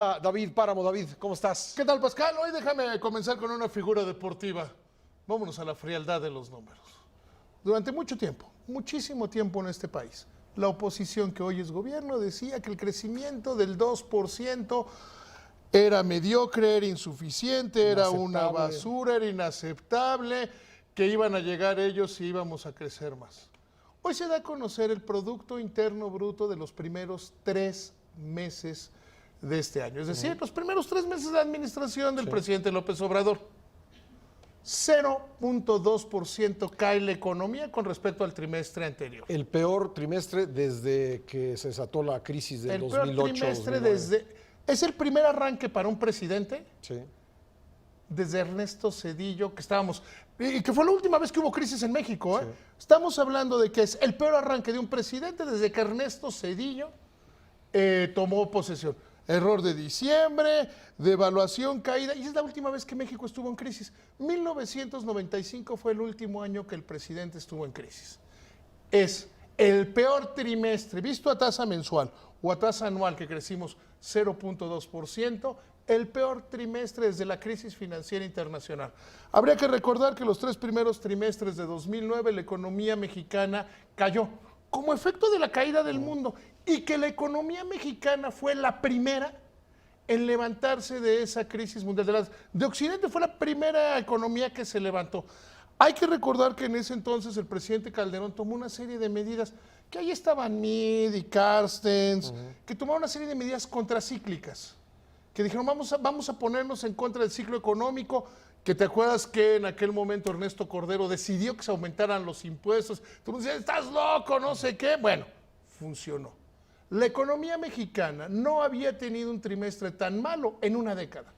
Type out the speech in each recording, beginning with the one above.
David Páramo. David, ¿cómo estás? ¿Qué tal, Pascal? Hoy déjame comenzar con una figura deportiva. Vámonos a la frialdad de los números. Durante mucho tiempo, muchísimo tiempo en este país, la oposición que hoy es gobierno decía que el crecimiento del 2% era mediocre, era insuficiente, era una basura, era inaceptable, que iban a llegar ellos y íbamos a crecer más. Hoy se da a conocer el Producto Interno Bruto de los primeros 3 meses de este año. Es decir, los primeros 3 meses de administración del presidente López Obrador. 0.2% cae la economía con respecto al trimestre anterior. El peor trimestre desde que se desató la crisis del 2008. El peor trimestre es el primer arranque para un presidente. Sí. Desde Ernesto Zedillo, que estábamos, y que fue la última vez que hubo crisis en México. Sí. Estamos hablando de que es el peor arranque de un presidente desde que Ernesto Zedillo tomó posesión. Error de diciembre, devaluación, caída, y es la última vez que México estuvo en crisis. 1995 fue el último año que el presidente estuvo en crisis. Es el peor trimestre, visto a tasa mensual o a tasa anual, que crecimos 0.2%, el peor trimestre desde la crisis financiera internacional. Habría que recordar que los 3 primeros trimestres de 2009 la economía mexicana cayó como efecto de la caída del mundo, y que la economía mexicana fue la primera en levantarse de esa crisis mundial. De Occidente fue la primera economía que se levantó. Hay que recordar que en ese entonces el presidente Calderón tomó una serie de medidas, que ahí estaban Meade y Carstens, que tomaron una serie de medidas contracíclicas, que dijeron vamos a ponernos en contra del ciclo económico, que te acuerdas que en aquel momento Ernesto Cordero decidió que se aumentaran los impuestos. Tú me decías, estás loco, no sé qué. Bueno, funcionó. La economía mexicana no había tenido un trimestre tan malo en una década.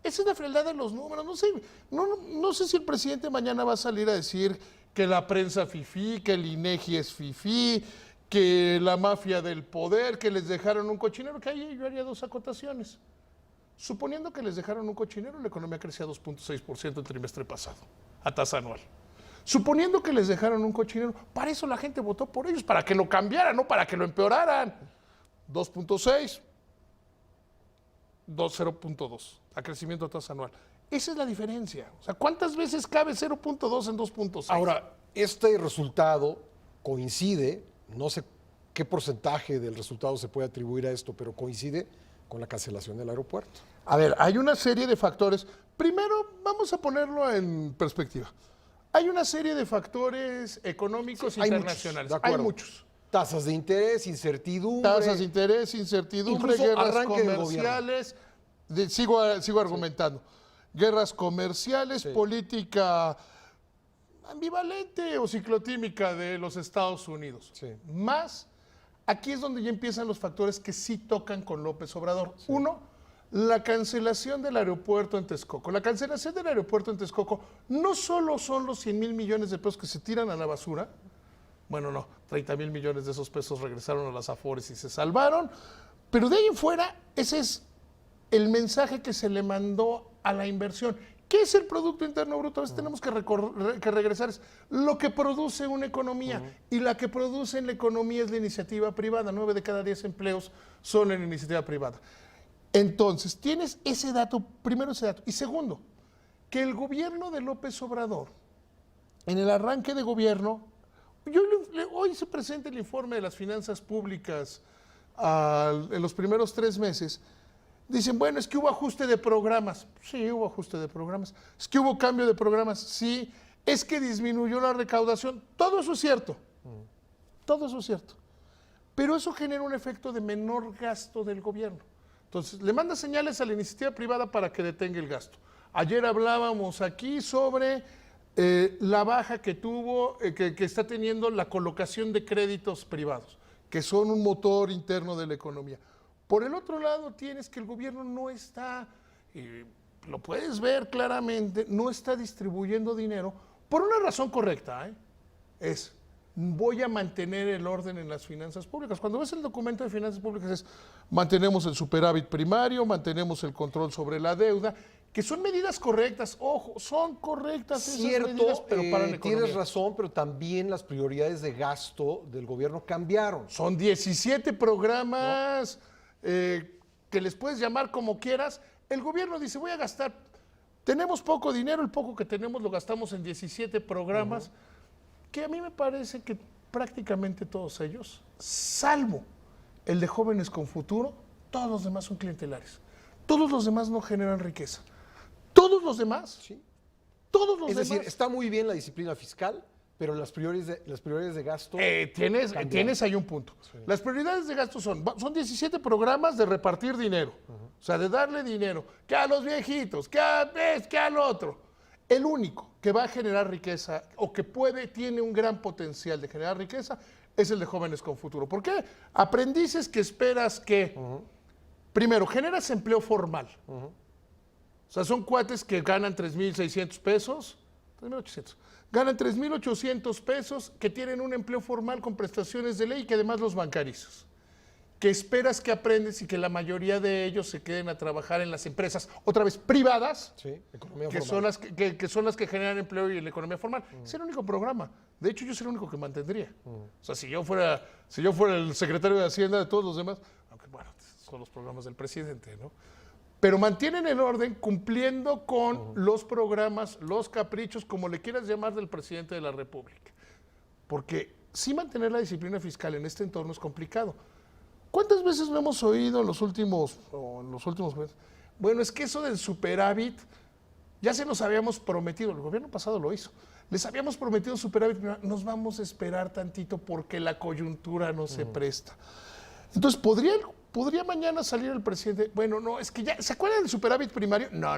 Esa es la frialdad de los números. No sé si el presidente mañana va a salir a decir que la prensa fifí, que el INEGI es fifí, que la mafia del poder, que les dejaron un cochinero, que ahí yo haría 2 acotaciones. Suponiendo que les dejaron un cochinero, la economía crecía 2.6% el trimestre pasado, a tasa anual. Suponiendo que les dejaron un cochinero, para eso la gente votó por ellos, para que lo cambiaran, no para que lo empeoraran. 2.6, 0.2, a crecimiento a tasa anual. Esa es la diferencia. O sea, ¿cuántas veces cabe 0.2 en 2.6? Ahora, este resultado coincide, no sé qué porcentaje del resultado se puede atribuir a esto, pero coincide con la cancelación del aeropuerto. A ver, hay una serie de factores. Primero, vamos a ponerlo en perspectiva. Hay una serie de factores económicos internacionales. Hay muchos. Tasas de interés, incertidumbre. Tasas de interés, incertidumbre, guerras comerciales. Sigo argumentando. Guerras comerciales, política ambivalente o ciclotímica de los Estados Unidos. Sí. Más, aquí es donde ya empiezan los factores que sí tocan con López Obrador. Sí. Uno, la cancelación del aeropuerto en Texcoco. La cancelación del aeropuerto en Texcoco no solo son los 100,000 millones de pesos que se tiran a la basura. Bueno, no, 30,000 millones de esos pesos regresaron a las Afores y se salvaron. Pero de ahí en fuera, ese es el mensaje que se le mandó a la inversión. ¿Qué es el Producto Interno Bruto? A veces tenemos que regresar. Es lo que produce una economía. Y la que produce en la economía es la iniciativa privada. 9 de cada 10 empleos son en iniciativa privada. Entonces, tienes ese dato, primero ese dato. Y segundo, que el gobierno de López Obrador, en el arranque de gobierno, hoy se presenta el informe de las finanzas públicas en los primeros 3 meses. Dicen, bueno, es que hubo ajuste de programas. Sí, hubo ajuste de programas. Es que hubo cambio de programas. Sí. Es que disminuyó la recaudación. Todo eso es cierto. Todo eso es cierto. Pero eso genera un efecto de menor gasto del gobierno. Entonces, le manda señales a la iniciativa privada para que detenga el gasto. Ayer hablábamos aquí sobre la baja que tuvo, que está teniendo la colocación de créditos privados, que son un motor interno de la economía. Por el otro lado, tienes que el gobierno no está, lo puedes ver claramente, no está distribuyendo dinero por una razón correcta, es voy a mantener el orden en las finanzas públicas. Cuando ves el documento de finanzas públicas es mantenemos el superávit primario, mantenemos el control sobre la deuda, que son medidas correctas, ojo, son correctas esas medidas, pero para la economía. Tienes razón, pero también las prioridades de gasto del gobierno cambiaron. Son 17 programas que les puedes llamar como quieras, el gobierno dice, voy a gastar, tenemos poco dinero, el poco que tenemos lo gastamos en 17 programas, que a mí me parece que prácticamente todos ellos, salvo el de Jóvenes con Futuro, todos los demás son clientelares. Todos los demás no generan riqueza. Todos los demás, Sí. todos los Es demás. decir, está muy bien la disciplina fiscal, pero las prioridades de gasto... Tienes ahí un punto. Sí. Las prioridades de gasto son 17 programas de repartir dinero, o sea, de darle dinero, que a los viejitos, que al otro. El único que va a generar riqueza o que tiene un gran potencial de generar riqueza es el de Jóvenes con Futuro. ¿Por qué? Aprendices que esperas que, primero, generas empleo formal. O sea, son cuates que ganan 3,600 pesos, 3,800. Ganan 3,800 pesos, que tienen un empleo formal con prestaciones de ley y que además los bancarizas. Que esperas que aprendes y que la mayoría de ellos se queden a trabajar en las empresas, otra vez privadas, Sí, economía que formal. son las que generan empleo y la economía formal. Es el único programa. De hecho, yo es el único que mantendría. O sea, si yo fuera el secretario de Hacienda de todos los demás, aunque bueno, son los programas del presidente, ¿no? Pero mantienen el orden cumpliendo con los programas, los caprichos, como le quieras llamar, del presidente de la República. Porque sí mantener la disciplina fiscal en este entorno es complicado. ¿Cuántas veces no hemos oído en los últimos meses? Bueno, es que eso del superávit ya se nos habíamos prometido, el gobierno pasado lo hizo. Les habíamos prometido superávit, nos vamos a esperar tantito porque la coyuntura no se presta. Entonces, ¿podría mañana salir el presidente? Bueno, no, es que ya, ¿se acuerdan del superávit primario? No,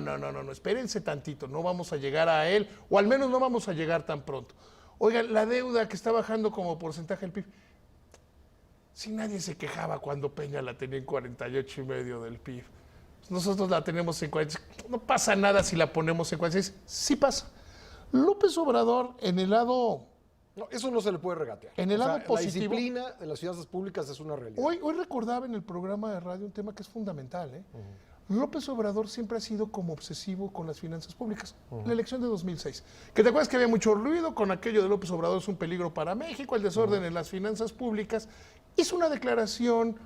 espérense tantito, no vamos a llegar a él, o al menos no vamos a llegar tan pronto. Oigan, la deuda que está bajando como porcentaje del PIB, si nadie se quejaba cuando Peña la tenía en 48,5 del PIB. Nosotros la tenemos en 46. No pasa nada si la ponemos en 46. Sí pasa. López Obrador, en el lado... No, eso no se le puede regatear. En el lado positivo- La disciplina de las finanzas públicas es una realidad. Hoy recordaba en el programa de radio un tema que es fundamental. López Obrador siempre ha sido como obsesivo con las finanzas públicas. La elección de 2006. Que te acuerdas que había mucho ruido con aquello de López Obrador es un peligro para México, el desorden en las finanzas públicas. Hizo una declaración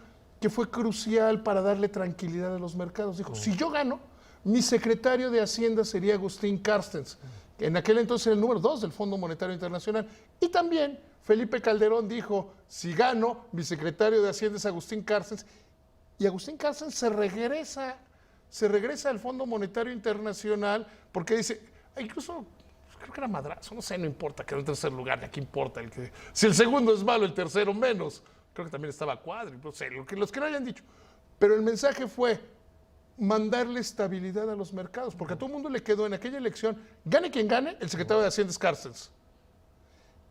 que fue crucial para darle tranquilidad a los mercados. Dijo, si yo gano, mi secretario de Hacienda sería Agustín Carstens, que en aquel entonces era el número 2 del Fondo Monetario Internacional. Y también Felipe Calderón dijo, si gano, mi secretario de Hacienda es Agustín Carstens. Y Agustín Carstens se regresa al Fondo Monetario Internacional porque dice, incluso creo que era madrazo, no sé, no importa, quedó en tercer lugar, ¿de qué importa? Si el segundo es malo, el tercero menos. Creo que también estaba Cuadri, no sé, los que no hayan dicho. Pero el mensaje fue mandarle estabilidad a los mercados, porque a todo el mundo le quedó en aquella elección, gane quien gane, el secretario de Hacienda es Carstens.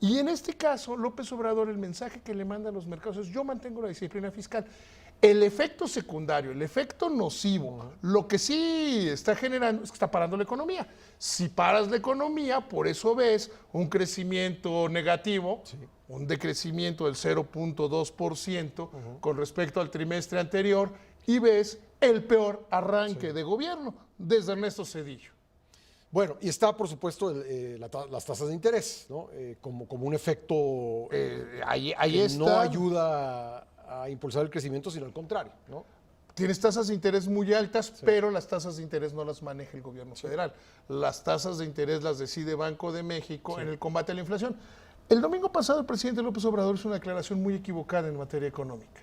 Y en este caso, López Obrador, el mensaje que le manda a los mercados es, yo mantengo la disciplina fiscal. El efecto secundario, el efecto nocivo, lo que sí está generando es que está parando la economía. Si paras la economía, por eso ves un crecimiento negativo, un decrecimiento del 0,2% con respecto al trimestre anterior, y ves el peor arranque de gobierno desde Ernesto Zedillo. Bueno, y está, por supuesto, las tasas de interés, ¿no? Como un efecto Ahí que está. no ayuda a impulsar el crecimiento, sino al contrario, ¿no? Tienes tasas de interés muy altas, pero las tasas de interés no las maneja el gobierno federal. Las tasas de interés las decide Banco de México en el combate a la inflación. El domingo pasado el presidente López Obrador hizo una declaración muy equivocada en materia económica.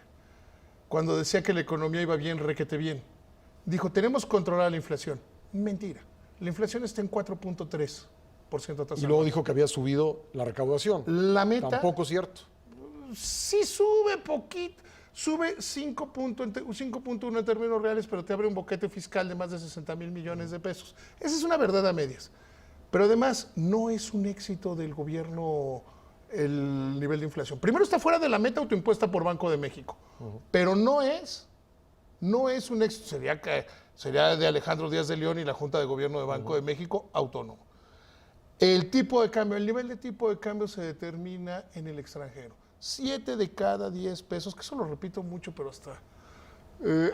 Cuando decía que la economía iba bien, requete bien. Dijo, tenemos controlada la inflación. Mentira. La inflación está en 4,3% tasa. Y luego dijo que había subido la recaudación. La meta Tampoco es cierto. sí sube poquito. Sube 5.1 en términos reales, pero te abre un boquete fiscal de más de 60,000 millones de pesos. Esa es una verdad a medias. Pero además, no es un éxito del gobierno el nivel de inflación. Primero está fuera de la meta autoimpuesta por Banco de México, pero no es un éxito. Sería de Alejandro Díaz de León y la Junta de Gobierno de Banco de México autónomo. El tipo de cambio, el nivel de tipo de cambio se determina en el extranjero. 7 de cada 10 pesos, que eso lo repito mucho, pero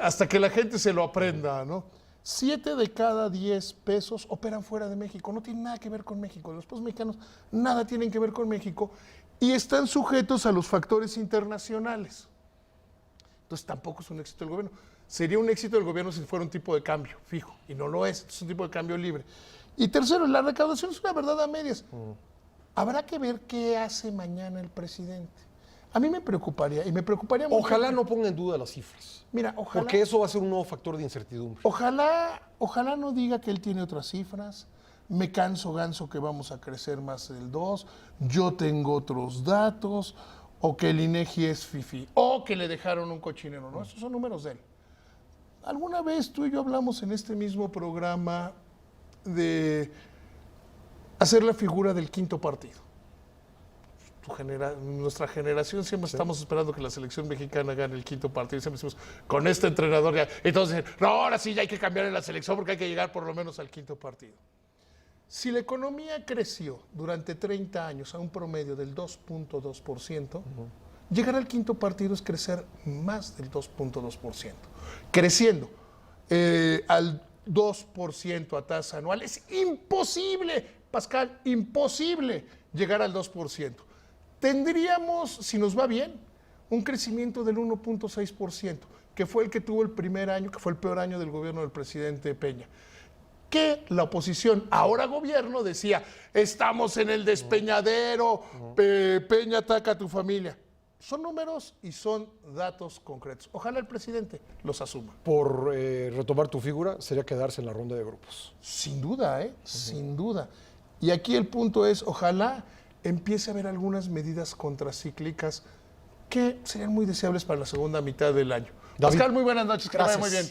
hasta que la gente se lo aprenda, ¿no? 7 de cada 10 pesos operan fuera de México, no tienen nada que ver con México. Los pesos mexicanos nada tienen que ver con México y están sujetos a los factores internacionales. Entonces tampoco es un éxito del gobierno. Sería un éxito del gobierno si fuera un tipo de cambio fijo, y no lo es un tipo de cambio libre. Y tercero, la recaudación es una verdad a medias. Habrá que ver qué hace mañana el presidente. A mí me preocuparía, y me preocuparía mucho. Ojalá no ponga en duda las cifras. Mira, ojalá. Porque eso va a ser un nuevo factor de incertidumbre. Ojalá no diga que él tiene otras cifras. Me canso ganso que vamos a crecer más del 2. Yo tengo otros datos. O que el INEGI es fifí. O que le dejaron un cochinero. No, esos son números de él. Alguna vez tú y yo hablamos en este mismo programa de hacer la figura del quinto partido. Nuestra generación siempre estamos esperando que la selección mexicana gane el quinto partido. Siempre decimos, con este entrenador ya. Entonces, no, ahora sí ya hay que cambiar en la selección porque hay que llegar por lo menos al quinto partido. Si la economía creció durante 30 años a un promedio del 2.2%, llegar al quinto partido es crecer más del 2.2%. Creciendo al 2% a tasa anual es imposible, Pascal, imposible llegar al 2%. Tendríamos, si nos va bien, un crecimiento del 1.6%, que fue el que tuvo el primer año, que fue el peor año del gobierno del presidente Peña. Que la oposición, ahora gobierno, decía, estamos en el despeñadero, Peña ataca a tu familia. Son números y son datos concretos. Ojalá el presidente los asuma. Por retomar tu figura, sería quedarse en la ronda de grupos. Sin duda, sin duda. Y aquí el punto es, ojalá empiece a haber algunas medidas contracíclicas que serían muy deseables para la segunda mitad del año. David, Pascal, muy buenas noches, que vaya muy bien.